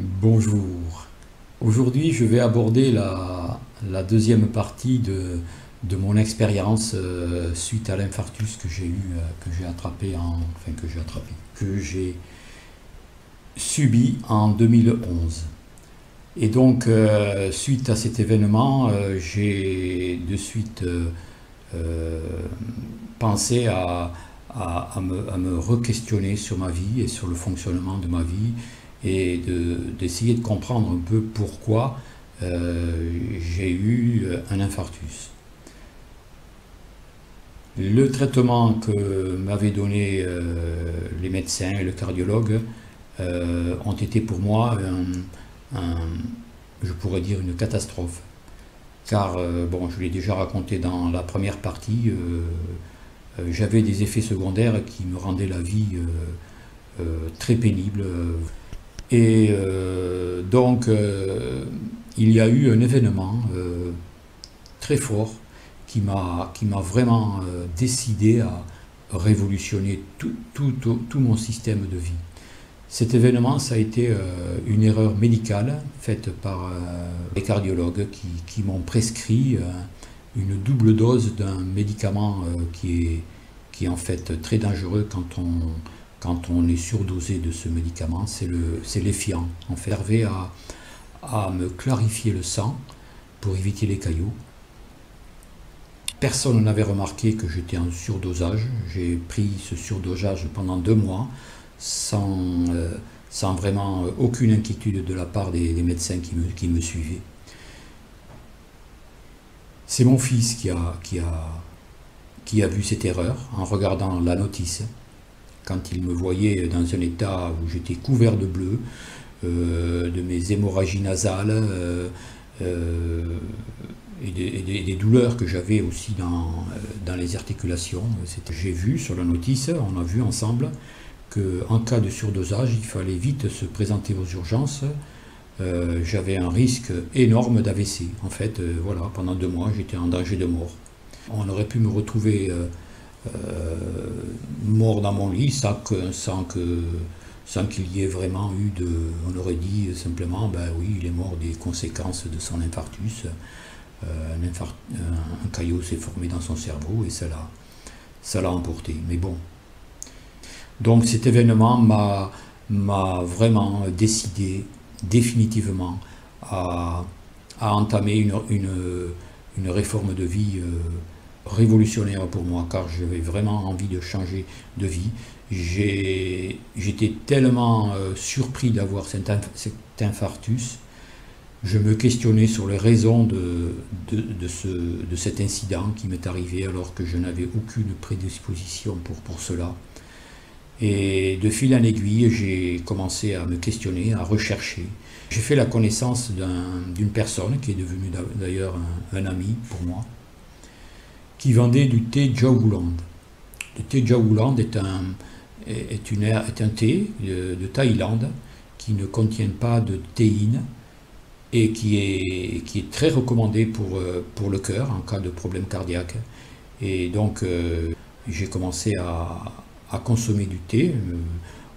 Bonjour. Aujourd'hui, je vais aborder la deuxième partie de mon expérience suite à l'infarctus que j'ai eu, que j'ai subi en 2011. Et donc, suite à cet événement, j'ai de suite euh, pensé à me re-questionner sur ma vie et sur le fonctionnement de ma vie et d'essayer de comprendre un peu pourquoi j'ai eu un infarctus. Le traitement que m'avaient donné les médecins et le cardiologue ont été pour moi je pourrais dire une catastrophe. Car, bon, je l'ai déjà raconté dans la première partie, j'avais des effets secondaires qui me rendaient la vie très pénible. Et donc, il y a eu un événement très fort qui m'a vraiment décidé à révolutionner tout mon système de vie. Cet événement, ça a été une erreur médicale faite par les cardiologues qui m'ont prescrit une double dose d'un médicament qui est en fait très dangereux quand on est surdosé de ce médicament, c'est l'Effiant. En fait, servait à me clarifier le sang pour éviter les caillots. Personne n'avait remarqué que j'étais en surdosage. J'ai pris ce surdosage pendant 2 mois sans vraiment aucune inquiétude de la part des médecins qui me suivaient. C'est mon fils qui a vu cette erreur en regardant la notice. Quand il me voyait dans un état où j'étais couvert de bleu, de mes hémorragies nasales et des douleurs que j'avais aussi dans les articulations. J'ai vu sur la notice, on a vu ensemble, qu'en cas de surdosage, il fallait vite se présenter aux urgences. J'avais un risque énorme d'AVC. En fait, voilà, pendant 2 mois, j'étais en danger de mort. On aurait pu me retrouver mort dans mon lit sans qu'il y ait vraiment eu de... On aurait dit simplement, ben oui, il est mort des conséquences de son infarctus. Un caillot s'est formé dans son cerveau et ça l'a emporté. Mais bon. Donc cet événement m'a vraiment décidé définitivement à entamer une réforme de vie révolutionnaire pour moi, car j'avais vraiment envie de changer de vie. J'étais tellement surpris d'avoir cet infarctus, je me questionnais sur les raisons de cet incident qui m'est arrivé alors que je n'avais aucune prédisposition pour cela. Et de fil en aiguille, j'ai commencé à me questionner, à rechercher. J'ai fait la connaissance d'une personne qui est devenue d'ailleurs un ami pour moi, qui vendait du thé Jawuland. Le thé Jawuland est un thé de Thaïlande qui ne contient pas de théine et qui est très recommandé pour le cœur en cas de problème cardiaque. Et donc j'ai commencé à consommer du thé.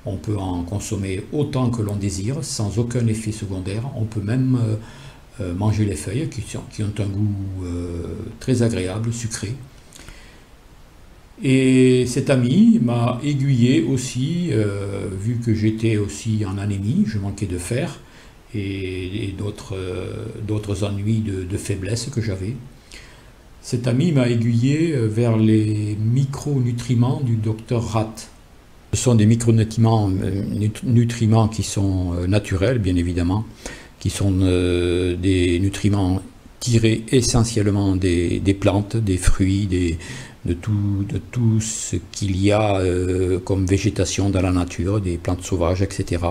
On peut en consommer autant que l'on désire, sans aucun effet secondaire. On peut même manger les feuilles qui ont un goût très agréable, sucré. Et cet ami m'a aiguillé aussi, vu que j'étais aussi en anémie, je manquais de fer et d'autres ennuis de faiblesse que j'avais. Cet ami m'a aiguillé vers les micronutriments du docteur Rath. Ce sont des micronutriments qui sont naturels, bien évidemment, qui sont des nutriments tirés essentiellement des plantes, des fruits, de tout ce qu'il y a comme végétation dans la nature, des plantes sauvages, etc.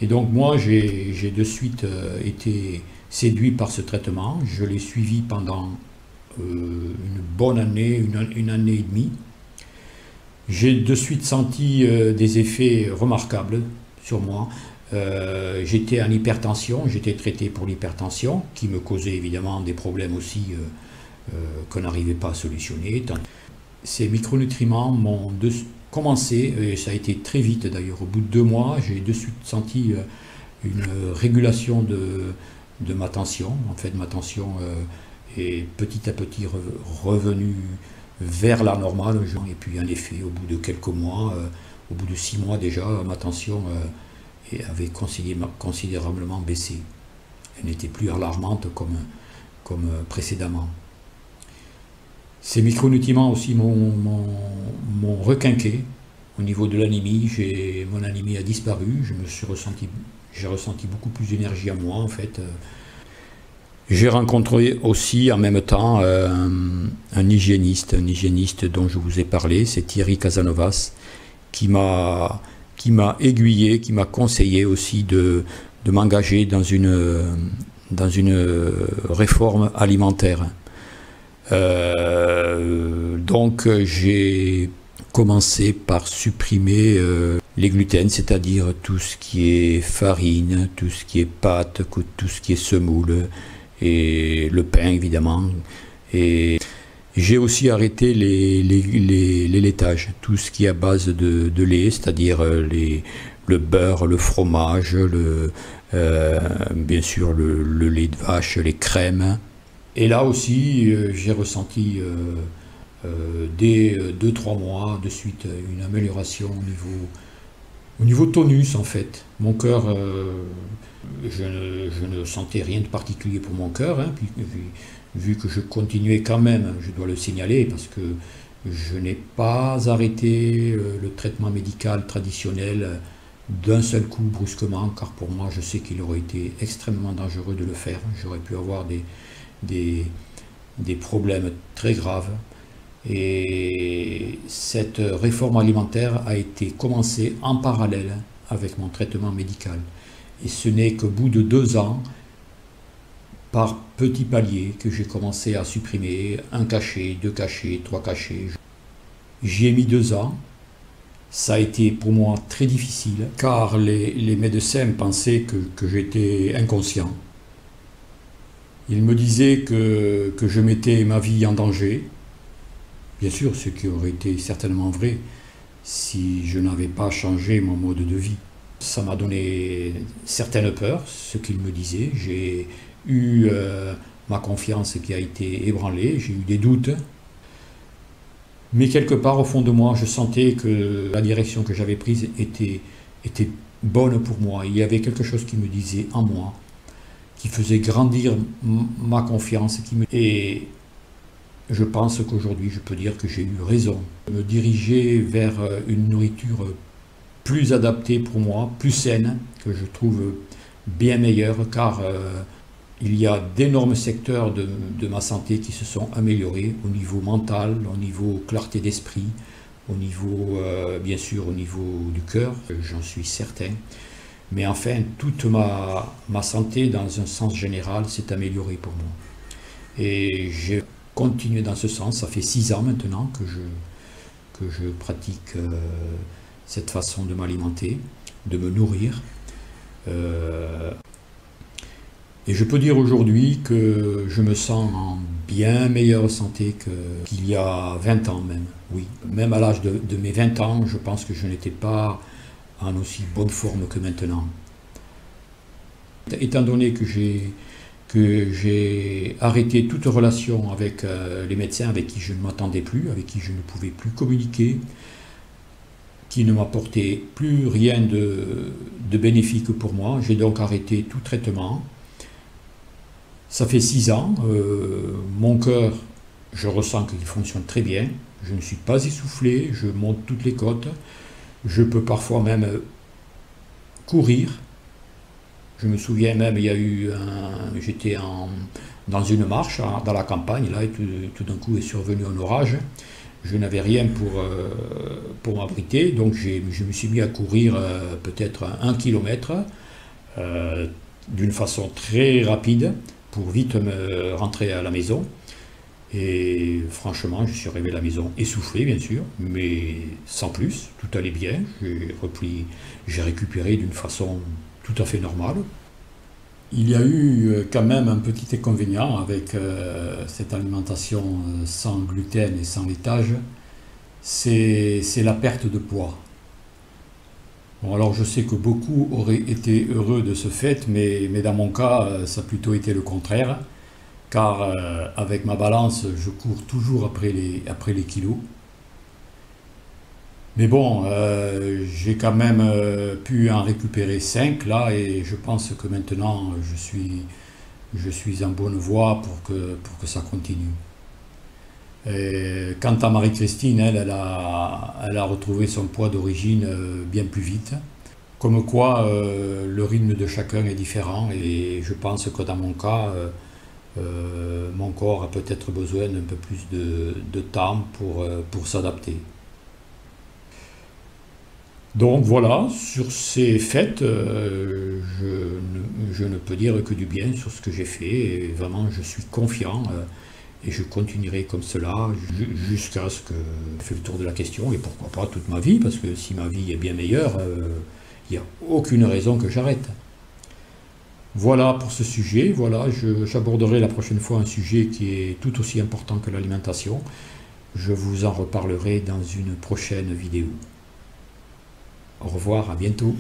Et donc moi, j'ai de suite été séduit par ce traitement. Je l'ai suivi pendant une bonne année, une année et demie. J'ai de suite senti des effets remarquables sur moi. J'étais en hypertension, j'étais traité pour l'hypertension, qui me causait évidemment des problèmes aussi qu'on n'arrivait pas à solutionner. Ces micronutriments m'ont commencé, et ça a été très vite d'ailleurs, au bout de 2 mois, j'ai de suite senti une régulation de ma tension. En fait, ma tension est petit à petit revenue vers la normale. Et puis en effet, au bout de quelques mois, au bout de 6 mois déjà, ma tension avait considérablement baissé. Elle n'était plus alarmante comme précédemment. Ces micronutriments aussi m'ont requinqué au niveau de l'anémie. Mon anémie a disparu, j'ai ressenti beaucoup plus d'énergie à moi en fait. J'ai rencontré aussi en même temps un hygiéniste dont je vous ai parlé, c'est Thierry Casanovas, qui m'a aiguillé, qui m'a conseillé aussi de m'engager dans une réforme alimentaire. Donc j'ai commencé par supprimer les gluten, c'est-à-dire tout ce qui est farine, tout ce qui est pâte, tout ce qui est semoule et le pain évidemment. Et j'ai aussi arrêté les laitages, tout ce qui est à base de lait, c'est-à-dire le beurre, le fromage, bien sûr le lait de vache, les crèmes. Et là aussi, j'ai ressenti dès 2-3 mois de suite une amélioration au niveau tonus en fait. Mon cœur, je ne sentais rien de particulier pour mon cœur, hein, puis, vu que je continuais quand même, je dois le signaler, parce que je n'ai pas arrêté le traitement médical traditionnel d'un seul coup brusquement, car pour moi je sais qu'il aurait été extrêmement dangereux de le faire. J'aurais pu avoir des problèmes très graves. Et cette réforme alimentaire a été commencée en parallèle avec mon traitement médical. Et ce n'est qu'au bout de 2 ans, par petits paliers, que j'ai commencé à supprimer 1 cachet, 2 cachets, 3 cachets. J'y ai mis 2 ans. Ça a été pour moi très difficile, car les médecins pensaient que j'étais inconscient. Ils me disaient que je mettais ma vie en danger. Bien sûr, ce qui aurait été certainement vrai si je n'avais pas changé mon mode de vie. Ça m'a donné certaines peurs, ce qu'ils me disaient. J'ai eu ma confiance qui a été ébranlée, j'ai eu des doutes. Mais quelque part au fond de moi, je sentais que la direction que j'avais prise était bonne pour moi. Il y avait quelque chose qui me disait en moi, qui faisait grandir ma confiance. Et je pense qu'aujourd'hui, je peux dire que j'ai eu raison. Me diriger vers une nourriture plus adaptée pour moi, plus saine, que je trouve bien meilleure, car il y a d'énormes secteurs de ma santé qui se sont améliorés au niveau mental, au niveau clarté d'esprit, au niveau, bien sûr, au niveau du cœur, j'en suis certain. Mais enfin, toute ma santé, dans un sens général, s'est améliorée pour moi. Et j'ai continué dans ce sens. Ça fait 6 ans maintenant que je pratique cette façon de m'alimenter, de me nourrir. Et je peux dire aujourd'hui que je me sens en bien meilleure santé qu'il y a 20 ans même, oui. Même à l'âge de mes 20 ans, je pense que je n'étais pas en aussi bonne forme que maintenant. Étant donné que j'ai arrêté toute relation avec les médecins avec qui je ne m'entendais plus, avec qui je ne pouvais plus communiquer, qui ne m'apportaient plus rien de bénéfique pour moi, j'ai donc arrêté tout traitement. Ça fait 6 ans, mon cœur, je ressens qu'il fonctionne très bien, je ne suis pas essoufflé, je monte toutes les côtes, je peux parfois même courir. Je me souviens même, j'étais dans une marche dans la campagne, là, et tout d'un coup est survenu un orage. Je n'avais rien pour m'abriter, donc je me suis mis à courir peut-être 1 kilomètre d'une façon très rapide, pour vite me rentrer à la maison. Et franchement, je suis arrivé à la maison essoufflé, bien sûr, mais sans plus, tout allait bien. J'ai récupéré d'une façon tout à fait normale. Il y a eu quand même un petit inconvénient avec cette alimentation sans gluten et sans laitage, c'est la perte de poids. Bon, alors je sais que beaucoup auraient été heureux de ce fait, mais dans mon cas, ça a plutôt été le contraire, car avec ma balance, je cours toujours après les kilos. Mais bon, j'ai quand même pu en récupérer 5 là, et je pense que maintenant je suis en bonne voie pour que ça continue. Et quant à Marie-Christine, elle a retrouvé son poids d'origine bien plus vite. Comme quoi, le rythme de chacun est différent, et je pense que dans mon cas, mon corps a peut-être besoin d'un peu plus de temps pour s'adapter. Donc voilà, sur ces faits, je ne peux dire que du bien sur ce que j'ai fait, et vraiment je suis confiant, et je continuerai comme cela jusqu'à ce que je fasse le tour de la question, et pourquoi pas toute ma vie, parce que si ma vie est bien meilleure, il n'y a aucune raison que j'arrête. Voilà pour ce sujet, voilà, j'aborderai la prochaine fois un sujet qui est tout aussi important que l'alimentation. Je vous en reparlerai dans une prochaine vidéo. Au revoir, à bientôt.